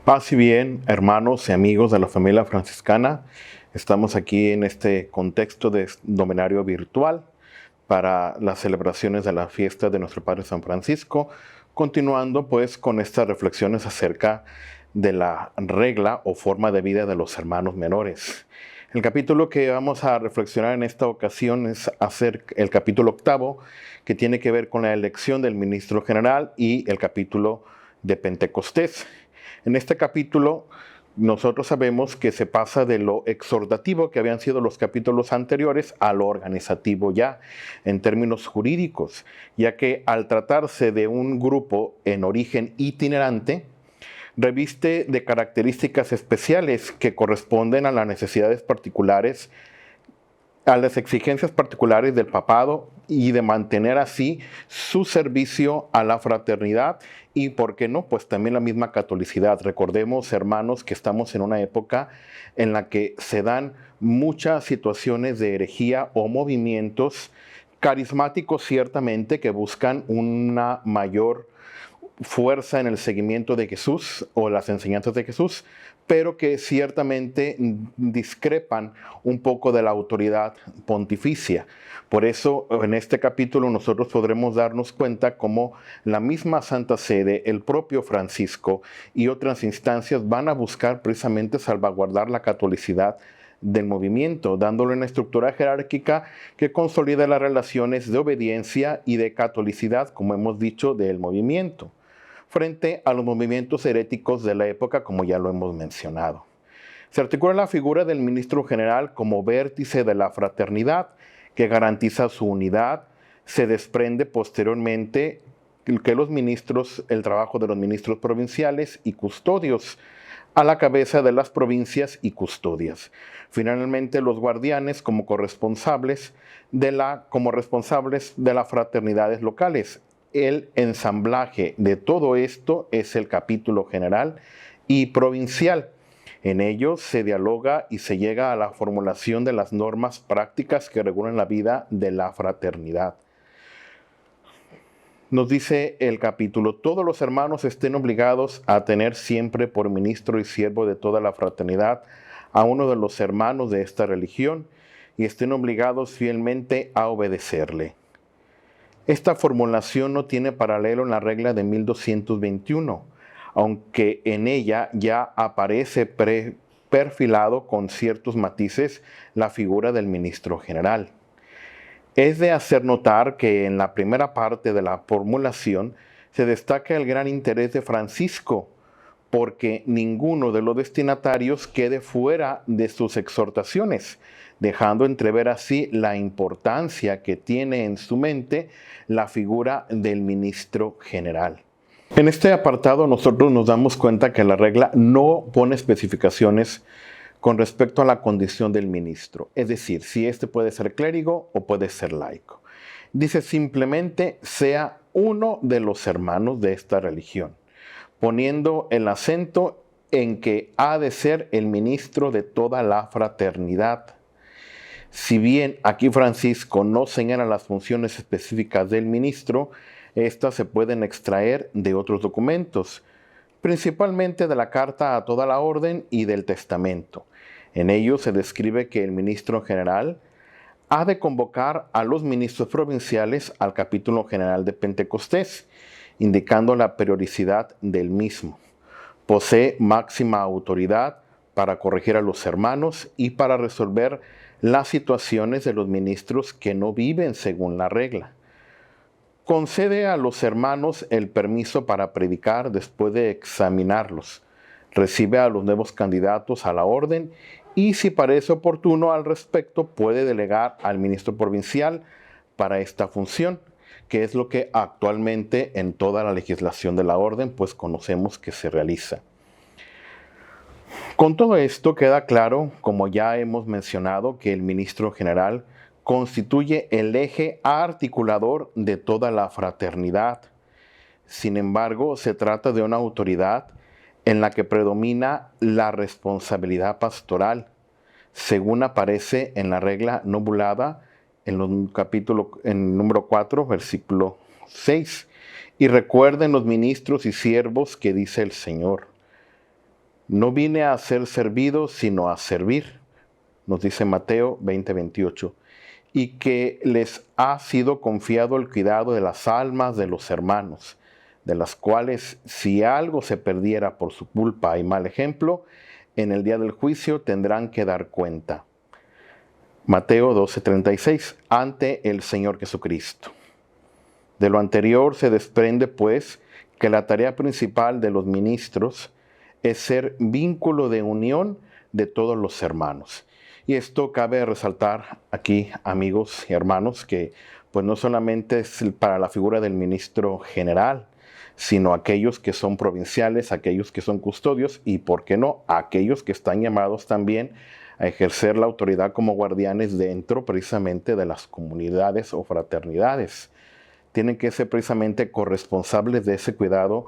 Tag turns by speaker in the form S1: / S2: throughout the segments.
S1: Paz y bien, hermanos y amigos de la familia franciscana. Estamos aquí en este contexto de novenario virtual para las celebraciones de la fiesta de nuestro Padre San Francisco, continuando pues con estas reflexiones acerca de la regla o forma de vida de los hermanos menores. El capítulo que vamos a reflexionar en esta ocasión es el capítulo 8, que tiene que ver con la elección del ministro general, y el capítulo de Pentecostés. En este capítulo nosotros sabemos que se pasa de lo exhortativo, que habían sido los capítulos anteriores, a lo organizativo ya, en términos jurídicos, ya que al tratarse de un grupo en origen itinerante, reviste de características especiales que corresponden a las necesidades particulares, a las exigencias particulares del papado, y de mantener así su servicio a la fraternidad y, ¿por qué no?, pues también la misma catolicidad. Recordemos, hermanos, que estamos en una época en la que se dan muchas situaciones de herejía o movimientos carismáticos, ciertamente, que buscan una mayor fuerza en el seguimiento de Jesús o las enseñanzas de Jesús, pero que ciertamente discrepan un poco de la autoridad pontificia. Por eso, en este capítulo nosotros podremos darnos cuenta cómo la misma Santa Sede, el propio Francisco y otras instancias van a buscar precisamente salvaguardar la catolicidad del movimiento, dándole una estructura jerárquica que consolida las relaciones de obediencia y de catolicidad, como hemos dicho, del movimiento, frente a los movimientos heréticos de la época, como ya lo hemos mencionado. Se articula la figura del ministro general como vértice de la fraternidad, que garantiza su unidad. Se desprende posteriormente que el trabajo de los ministros provinciales y custodios, a la cabeza de las provincias y custodias. Finalmente, los guardianes como responsables de las fraternidades locales. El ensamblaje de todo esto es el capítulo general y provincial. En ello se dialoga y se llega a la formulación de las normas prácticas que regulan la vida de la fraternidad. Nos dice el capítulo: todos los hermanos estén obligados a tener siempre por ministro y siervo de toda la fraternidad a uno de los hermanos de esta religión, y estén obligados fielmente a obedecerle. Esta formulación no tiene paralelo en la regla de 1221, aunque en ella ya aparece perfilado con ciertos matices la figura del ministro general. Es de hacer notar que en la primera parte de la formulación se destaca el gran interés de Francisco, porque ninguno de los destinatarios quede fuera de sus exhortaciones, dejando entrever así la importancia que tiene en su mente la figura del ministro general. En este apartado nosotros nos damos cuenta que la regla no pone especificaciones con respecto a la condición del ministro, es decir, si éste puede ser clérigo o puede ser laico. Dice simplemente: sea uno de los hermanos de esta religión, poniendo el acento en que ha de ser el ministro de toda la fraternidad. Si bien aquí Francisco no señala las funciones específicas del ministro, estas se pueden extraer de otros documentos, principalmente de la Carta a toda la Orden y del Testamento. En ello se describe que el ministro general ha de convocar a los ministros provinciales al capítulo general de Pentecostés, indicando la periodicidad del mismo. Posee máxima autoridad para corregir a los hermanos y para resolver las situaciones de los ministros que no viven según la regla. Concede a los hermanos el permiso para predicar después de examinarlos. Recibe a los nuevos candidatos a la orden y, si parece oportuno al respecto, puede delegar al ministro provincial para esta función, que es lo que actualmente en toda la legislación de la orden pues conocemos que se realiza. Con todo esto queda claro, como ya hemos mencionado, que el ministro general constituye el eje articulador de toda la fraternidad. Sin embargo, se trata de una autoridad en la que predomina la responsabilidad pastoral, según aparece en la regla novulada en número 4, versículo 6. Y recuerden los ministros y siervos que dice el Señor: No vine a ser servido, sino a servir, nos dice Mateo 20:28, y que les ha sido confiado el cuidado de las almas de los hermanos, de las cuales si algo se perdiera por su culpa y mal ejemplo, en el día del juicio tendrán que dar cuenta. Mateo 12:36, ante el Señor Jesucristo. De lo anterior se desprende, pues, que la tarea principal de los ministros es ser vínculo de unión de todos los hermanos. Y esto cabe resaltar aquí, amigos y hermanos, que pues no solamente es para la figura del ministro general, sino aquellos que son provinciales, aquellos que son custodios y, ¿por qué no?, aquellos que están llamados también a ejercer la autoridad como guardianes dentro precisamente de las comunidades o fraternidades. Tienen que ser precisamente corresponsables de ese cuidado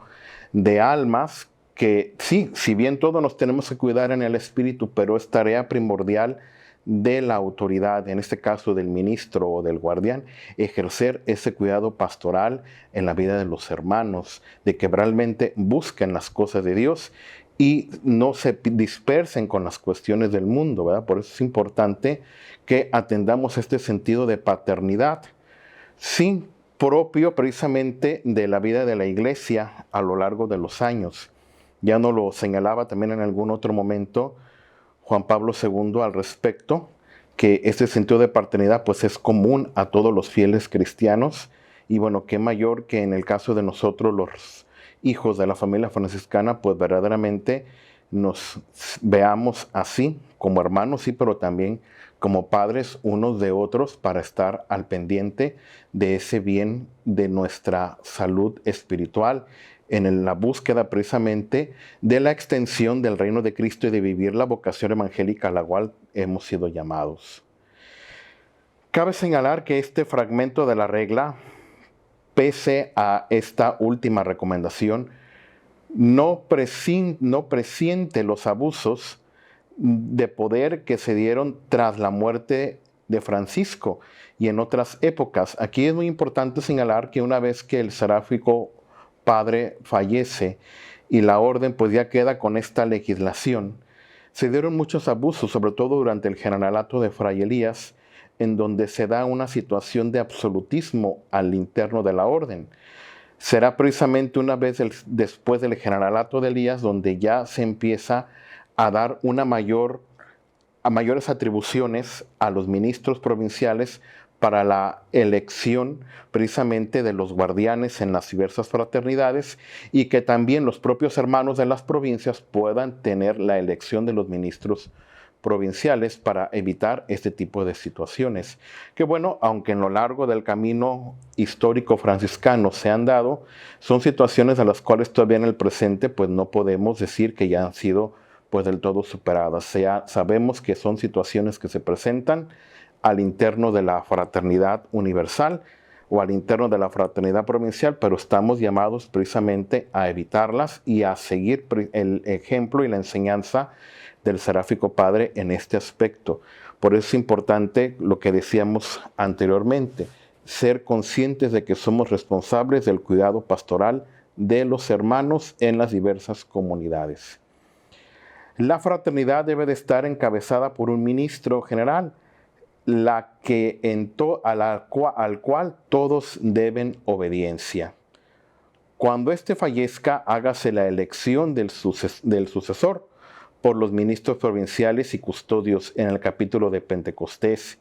S1: de almas que sí, si bien todos nos tenemos que cuidar en el espíritu, pero es tarea primordial de la autoridad, en este caso del ministro o del guardián, ejercer ese cuidado pastoral en la vida de los hermanos, de que realmente busquen las cosas de Dios y no se dispersen con las cuestiones del mundo, ¿verdad? Por eso es importante que atendamos este sentido de paternidad, sí, propio precisamente de la vida de la iglesia a lo largo de los años. Ya nos lo señalaba también en algún otro momento Juan Pablo II al respecto, que este sentido de paternidad pues es común a todos los fieles cristianos, y bueno, qué mayor que en el caso de nosotros los hijos de la familia franciscana, pues verdaderamente nos veamos así como hermanos, sí, pero también como padres unos de otros para estar al pendiente de ese bien de nuestra salud espiritual, en la búsqueda precisamente de la extensión del reino de Cristo y de vivir la vocación evangélica a la cual hemos sido llamados. Cabe señalar que este fragmento de la regla, pese a esta última recomendación, no presiente los abusos de poder que se dieron tras la muerte de Francisco y en otras épocas. Aquí es muy importante señalar que una vez que el seráfico padre fallece y la orden pues ya queda con esta legislación, se dieron muchos abusos, sobre todo durante el generalato de Fray Elías, en donde se da una situación de absolutismo al interno de la orden. Será precisamente una vez después del generalato de Elías donde ya se empieza a dar mayores atribuciones a los ministros provinciales para la elección precisamente de los guardianes en las diversas fraternidades y que también los propios hermanos de las provincias puedan tener la elección de los ministros provinciales para evitar este tipo de situaciones. Que bueno, aunque en lo largo del camino histórico franciscano se han dado, son situaciones a las cuales todavía en el presente pues no podemos decir que ya han sido pues del todo superadas. Sabemos que son situaciones que se presentan al interno de la fraternidad universal o al interno de la fraternidad provincial, pero estamos llamados precisamente a evitarlas y a seguir el ejemplo y la enseñanza del seráfico padre en este aspecto. Por eso es importante lo que decíamos anteriormente, ser conscientes de que somos responsables del cuidado pastoral de los hermanos en las diversas comunidades. La fraternidad debe de estar encabezada por un ministro general, al cual todos deben obediencia. Cuando éste fallezca, hágase la elección del sucesor por los ministros provinciales y custodios en el capítulo de Pentecostés.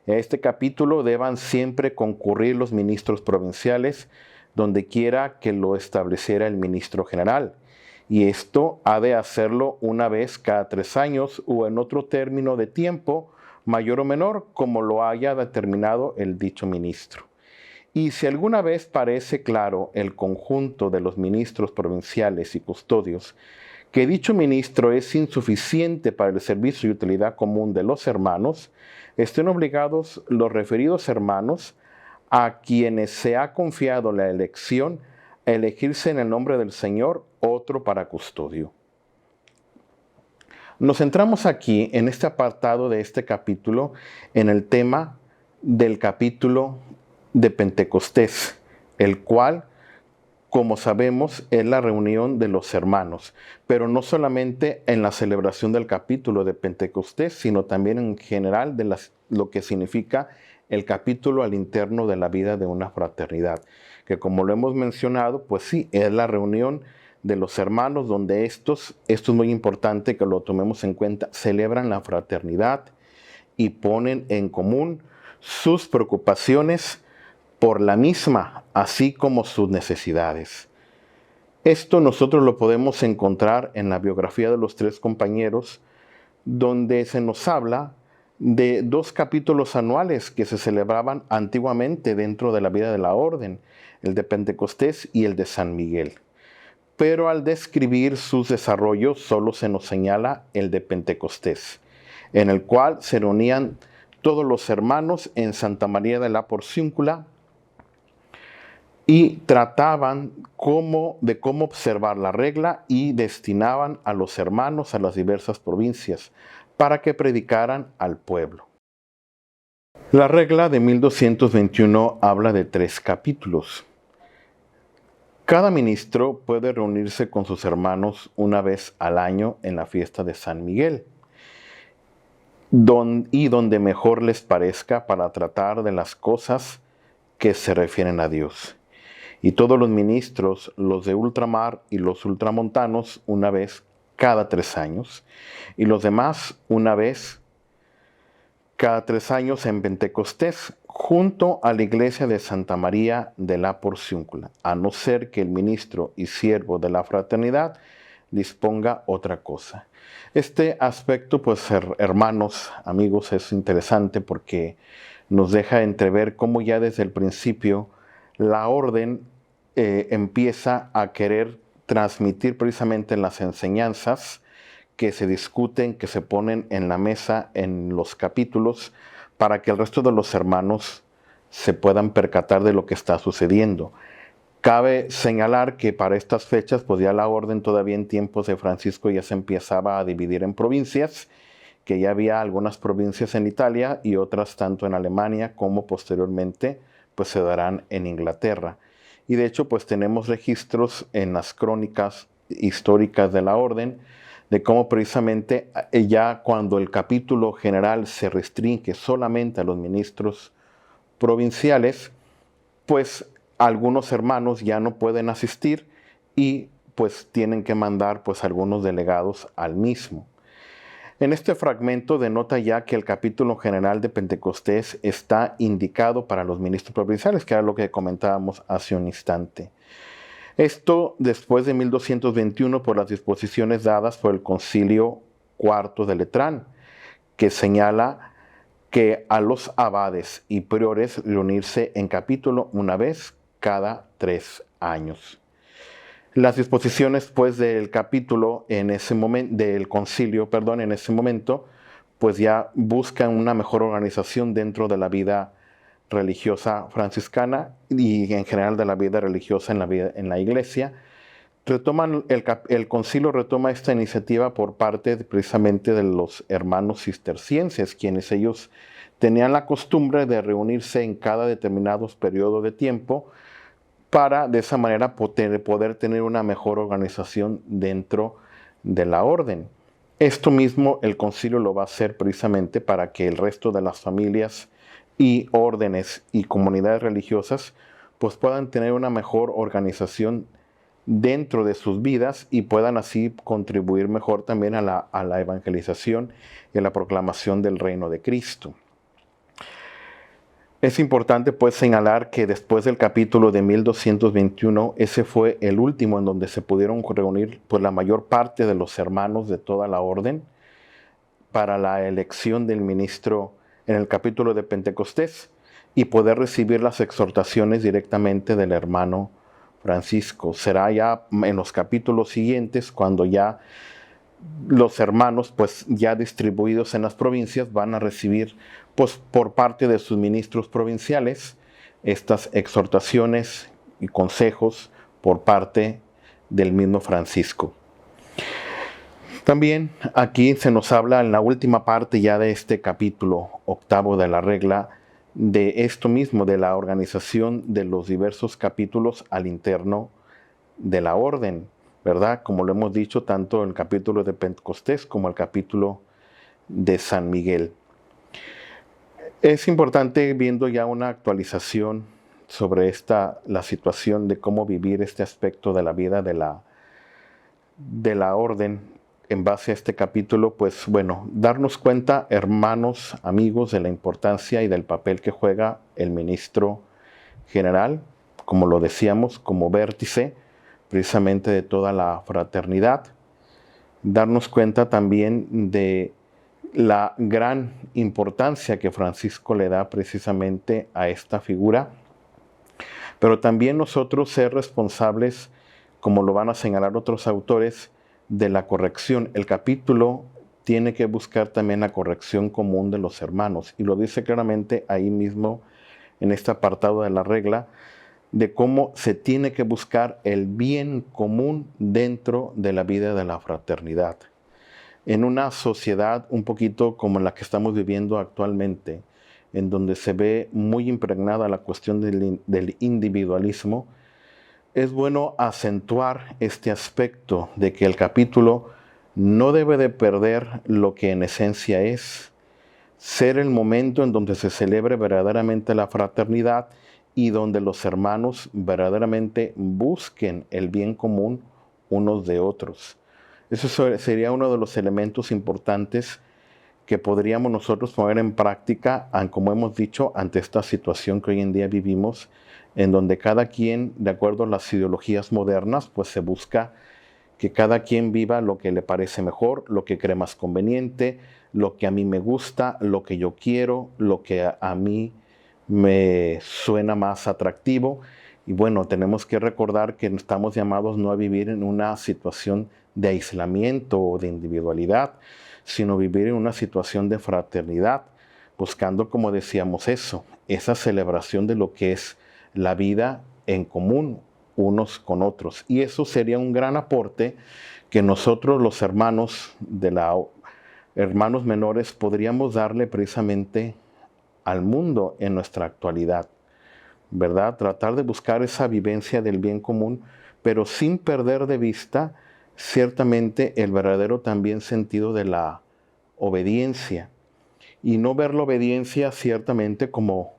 S1: En este capítulo deban siempre concurrir los ministros provinciales donde quiera que lo estableciera el ministro general. Y esto ha de hacerlo una vez cada 3 años o en otro término de tiempo, mayor o menor, como lo haya determinado el dicho ministro. Y si alguna vez parece claro el conjunto de los ministros provinciales y custodios que dicho ministro es insuficiente para el servicio y utilidad común de los hermanos, estén obligados los referidos hermanos a quienes se ha confiado la elección a elegirse en el nombre del Señor otro para custodio. Nos centramos aquí en este apartado de este capítulo en el tema del capítulo de Pentecostés, el cual como sabemos, es la reunión de los hermanos, pero no solamente en la celebración del capítulo de Pentecostés, sino también en general de lo que significa el capítulo al interno de la vida de una fraternidad, que como lo hemos mencionado, pues sí, es la reunión de los hermanos donde esto es muy importante que lo tomemos en cuenta, celebran la fraternidad y ponen en común sus preocupaciones por la misma, así como sus necesidades. Esto nosotros lo podemos encontrar en la biografía de los tres compañeros, donde se nos habla de 2 capítulos anuales que se celebraban antiguamente dentro de la vida de la orden, el de Pentecostés y el de San Miguel. Pero al describir sus desarrollos solo se nos señala el de Pentecostés, en el cual se reunían todos los hermanos en Santa María de la Porciúncula y trataban de cómo observar la regla y destinaban a los hermanos a las diversas provincias para que predicaran al pueblo. La regla de 1221 habla de 3 capítulos. Cada ministro puede reunirse con sus hermanos una vez al año en la fiesta de San Miguel, y donde mejor les parezca para tratar de las cosas que se refieren a Dios. Y todos los ministros, los de ultramar y los ultramontanos, una vez cada 3 años, y los demás una vez cada 3 años en Pentecostés, junto a la iglesia de Santa María de la Porciúncula, a no ser que el ministro y siervo de la fraternidad disponga otra cosa. Este aspecto, pues, hermanos, amigos, es interesante porque nos deja entrever cómo ya desde el principio la orden empieza a querer transmitir precisamente las enseñanzas que se discuten, que se ponen en la mesa en los capítulos, para que el resto de los hermanos se puedan percatar de lo que está sucediendo. Cabe señalar que para estas fechas, pues ya la orden todavía en tiempos de Francisco ya se empezaba a dividir en provincias, que ya había algunas provincias en Italia y otras tanto en Alemania como posteriormente pues se darán en Inglaterra. Y de hecho pues tenemos registros en las crónicas históricas de la orden de cómo precisamente ya cuando el capítulo general se restringe solamente a los ministros provinciales, pues algunos hermanos ya no pueden asistir y pues tienen que mandar pues algunos delegados al mismo. En este fragmento denota ya que el capítulo general de Pentecostés está indicado para los ministros provinciales, que era lo que comentábamos hace un instante. Esto después de 1221 por las disposiciones dadas por el Concilio IV de Letrán, que señala que a los abades y priores reunirse en capítulo una vez cada 3 años. Las disposiciones pues del capítulo en ese momento, del concilio, en ese momento, pues ya buscan una mejor organización dentro de la vida religiosa franciscana y en general de la vida religiosa en la iglesia. El concilio retoma esta iniciativa por parte precisamente de los hermanos cistercienses, quienes ellos tenían la costumbre de reunirse en cada determinado periodo de tiempo para de esa manera poder tener una mejor organización dentro de la orden. Esto mismo el concilio lo va a hacer precisamente para que el resto de las familias y órdenes y comunidades religiosas pues puedan tener una mejor organización dentro de sus vidas y puedan así contribuir mejor también a la evangelización y a la proclamación del reino de Cristo. Es importante pues señalar que después del capítulo de 1221, ese fue el último en donde se pudieron reunir pues la mayor parte de los hermanos de toda la orden para la elección del ministro en el capítulo de Pentecostés y poder recibir las exhortaciones directamente del hermano Francisco. Será ya en los capítulos siguientes cuando ya los hermanos, pues ya distribuidos en las provincias, van a recibir pues por parte de sus ministros provinciales estas exhortaciones y consejos por parte del mismo Francisco. También aquí se nos habla en la última parte ya de este capítulo 8 de la regla de esto mismo, de la organización de los diversos capítulos al interno de la orden, ¿verdad? Como lo hemos dicho tanto en el capítulo de Pentecostés como el capítulo de San Miguel. Es importante, viendo ya una actualización sobre la situación de cómo vivir este aspecto de la vida de la orden en base a este capítulo, pues bueno, darnos cuenta, hermanos, amigos, de la importancia y del papel que juega el ministro general, como lo decíamos, como vértice precisamente de toda la fraternidad. Darnos cuenta también de la gran importancia que Francisco le da precisamente a esta figura, pero también nosotros ser responsables, como lo van a señalar otros autores, de la corrección. El capítulo tiene que buscar también la corrección común de los hermanos, y lo dice claramente ahí mismo en este apartado de la regla, de cómo se tiene que buscar el bien común dentro de la vida de la fraternidad. En una sociedad un poquito como la que estamos viviendo actualmente, en donde se ve muy impregnada la cuestión del individualismo, es bueno acentuar este aspecto de que el capítulo no debe de perder lo que en esencia es, ser el momento en donde se celebre verdaderamente la fraternidad y donde los hermanos verdaderamente busquen el bien común unos de otros. Eso sería uno de los elementos importantes que podríamos nosotros poner en práctica, como hemos dicho, ante esta situación que hoy en día vivimos, en donde cada quien, de acuerdo a las ideologías modernas, pues se busca que cada quien viva lo que le parece mejor, lo que cree más conveniente, lo que a mí me gusta, lo que yo quiero, lo que a mí me suena más atractivo. Y bueno, tenemos que recordar que estamos llamados no a vivir en una situación de aislamiento o de individualidad, sino vivir en una situación de fraternidad, buscando, como decíamos, esa celebración de lo que es la vida en común unos con otros. Y eso sería un gran aporte que nosotros, los hermanos hermanos menores, podríamos darle precisamente al mundo en nuestra actualidad, ¿verdad? Tratar de buscar esa vivencia del bien común, pero sin perder de vista ciertamente el verdadero también sentido de la obediencia, y no ver la obediencia ciertamente como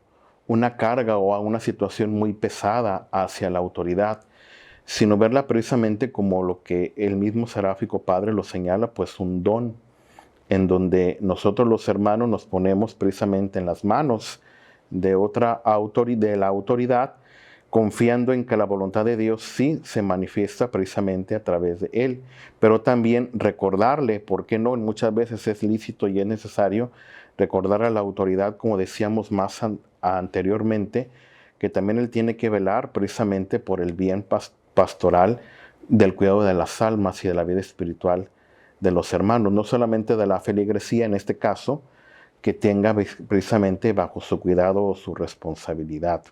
S1: una carga o a una situación muy pesada hacia la autoridad, sino verla precisamente como lo que el mismo Seráfico Padre lo señala, pues un don, en donde nosotros los hermanos nos ponemos precisamente en las manos de de la autoridad, confiando en que la voluntad de Dios sí se manifiesta precisamente a través de él, pero también recordarle, ¿por qué no? Muchas veces es lícito y es necesario recordar a la autoridad, como decíamos más anteriormente, que también él tiene que velar precisamente por el bien pastoral del cuidado de las almas y de la vida espiritual de los hermanos, no solamente de la feligresía en este caso, que tenga precisamente bajo su cuidado o su responsabilidad.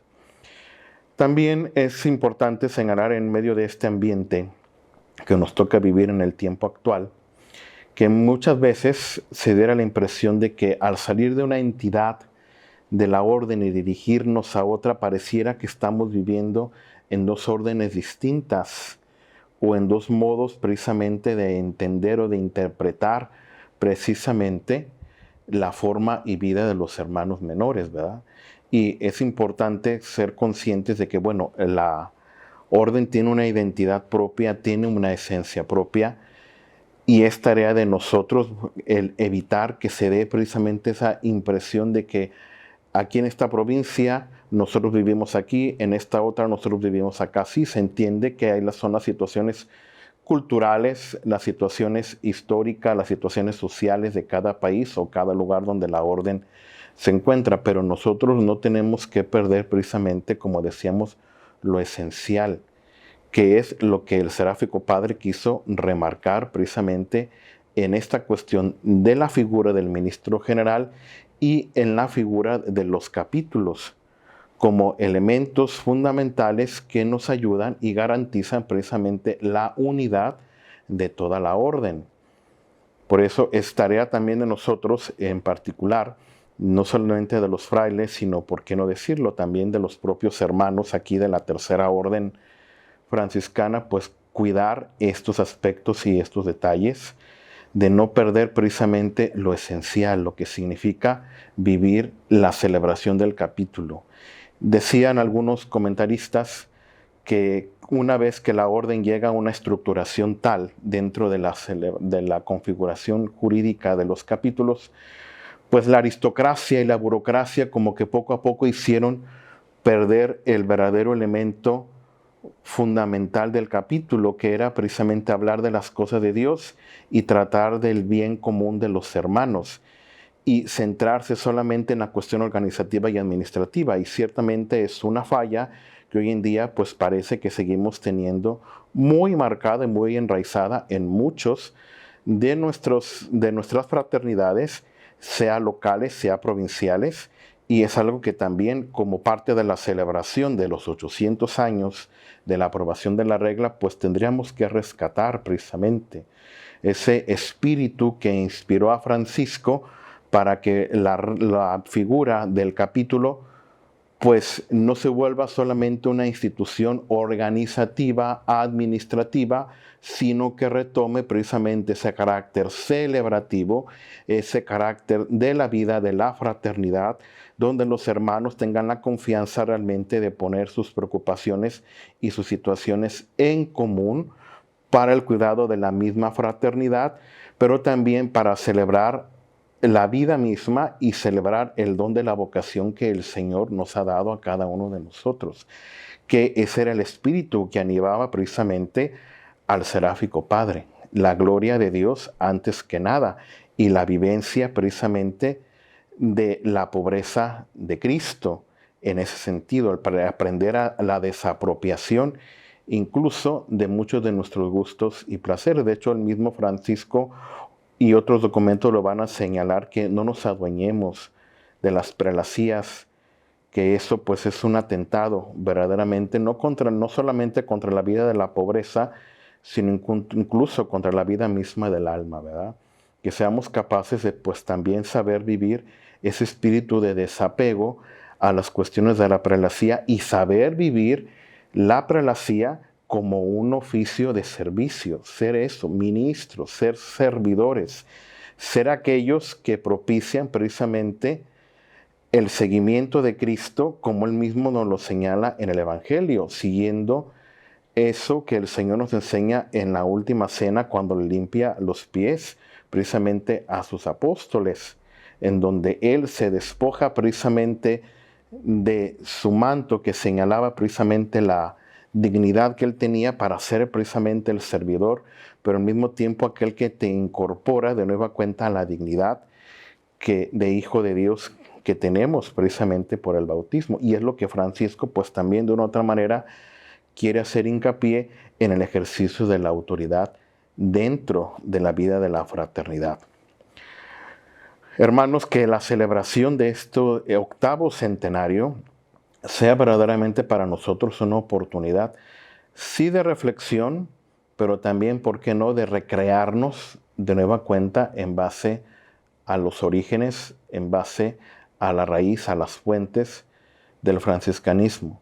S1: También es importante señalar en medio de este ambiente que nos toca vivir en el tiempo actual, que muchas veces se diera la impresión de que al salir de una entidad de la orden y dirigirnos a otra, pareciera que estamos viviendo en dos órdenes distintas o en dos modos precisamente de entender o de interpretar precisamente la forma y vida de los hermanos menores, ¿verdad? Y es importante ser conscientes de que, bueno, la orden tiene una identidad propia, tiene una esencia propia, y es tarea de nosotros el evitar que se dé precisamente esa impresión de que aquí en esta provincia nosotros vivimos aquí, en esta otra nosotros vivimos acá. Sí, se entiende que son las situaciones culturales, las situaciones históricas, las situaciones sociales de cada país o cada lugar donde la orden se encuentra, pero nosotros no tenemos que perder precisamente, como decíamos, lo esencial, que es lo que el Seráfico Padre quiso remarcar precisamente en esta cuestión de la figura del ministro general y en la figura de los capítulos, como elementos fundamentales que nos ayudan y garantizan precisamente la unidad de toda la orden. Por eso es tarea también de nosotros en particular, no solamente de los frailes, sino, por qué no decirlo, también de los propios hermanos aquí de la Tercera Orden franciscana, pues cuidar estos aspectos y estos detalles, de no perder precisamente lo esencial, lo que significa vivir la celebración del capítulo. Decían algunos comentaristas que una vez que la orden llega a una estructuración tal dentro de la configuración jurídica de los capítulos, pues la aristocracia y la burocracia como que poco a poco hicieron perder el verdadero elemento fundamental del capítulo, que era precisamente hablar de las cosas de Dios y tratar del bien común de los hermanos, y centrarse solamente en la cuestión organizativa y administrativa. Y ciertamente es una falla que hoy en día pues parece que seguimos teniendo muy marcada y muy enraizada en muchos de nuestras fraternidades, sea locales, sea provinciales, y es algo que también, como parte de la celebración de los 800 años de la aprobación de la regla, pues tendríamos que rescatar precisamente espíritu que inspiró a Francisco para que la figura del capítulo pues no se vuelva solamente una institución organizativa, administrativa, sino que retome precisamente ese carácter celebrativo, ese carácter de la vida, de la fraternidad, donde los hermanos tengan la confianza realmente de poner sus preocupaciones y sus situaciones en común para el cuidado de la misma fraternidad, pero también para celebrar la vida misma y celebrar el don de la vocación que el Señor nos ha dado a cada uno de nosotros, que ese era el espíritu que animaba precisamente al seráfico Padre, la gloria de Dios antes que nada, y la vivencia precisamente de la pobreza de Cristo en ese sentido, para aprender a la desapropiación incluso de muchos de nuestros gustos y placeres. De hecho, el mismo Francisco y otros documentos lo van a señalar, que no nos adueñemos de las prelacías, que eso pues es un atentado verdaderamente, no solamente contra la vida de la pobreza, sino incluso contra la vida misma del alma, ¿verdad? Que seamos capaces de pues también saber vivir ese espíritu de desapego a las cuestiones de la prelacía y saber vivir la prelacía como un oficio de servicio, ser eso, ministros, ser servidores, ser aquellos que propician precisamente el seguimiento de Cristo, como Él mismo nos lo señala en el Evangelio, siguiendo eso que el Señor nos enseña en la última cena, cuando le limpia los pies precisamente a sus apóstoles, en donde Él se despoja precisamente de su manto, que señalaba precisamente la dignidad que Él tenía para ser precisamente el servidor, pero al mismo tiempo aquel que te incorpora de nueva cuenta a la dignidad de hijo de Dios que tenemos precisamente por el bautismo. Y es lo que Francisco pues también de una u otra manera quiere hacer hincapié en el ejercicio de la autoridad dentro de la vida de la fraternidad. Hermanos, que la celebración de este 8º centenario sea verdaderamente para nosotros una oportunidad, sí de reflexión, pero también, ¿por qué no?, de recrearnos de nueva cuenta en base a los orígenes, en base a la raíz, a las fuentes del franciscanismo.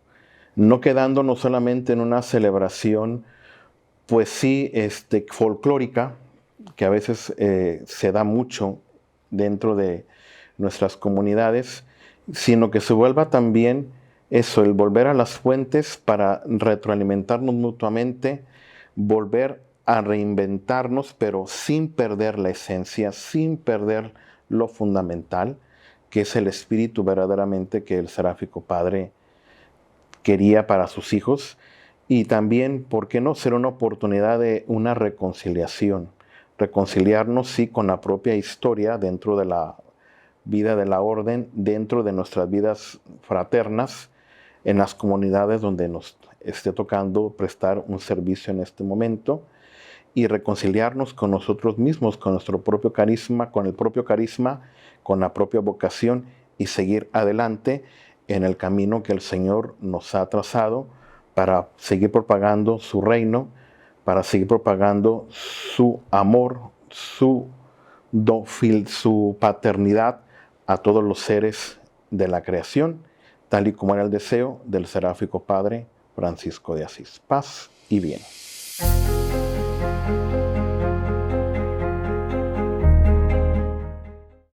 S1: No quedándonos solamente en una celebración, pues sí, folclórica, que a veces se da mucho dentro de nuestras comunidades, sino que se vuelva también eso, el volver a las fuentes para retroalimentarnos mutuamente, volver a reinventarnos, pero sin perder la esencia, sin perder lo fundamental, que es el espíritu verdaderamente que el seráfico Padre quería para sus hijos. Y también, ¿por qué no?, ser una oportunidad de una reconciliación. Reconciliarnos, sí, con la propia historia dentro de la vida de la orden, dentro de nuestras vidas fraternas, en las comunidades donde nos esté tocando prestar un servicio en este momento, y reconciliarnos con nosotros mismos, con nuestro propio carisma, con el propio carisma, con la propia vocación, y seguir adelante en el camino que el Señor nos ha trazado para seguir propagando su reino, para seguir propagando su amor, su paternidad a todos los seres de la creación, tal y como era el deseo del seráfico Padre Francisco de Asís. Paz y bien.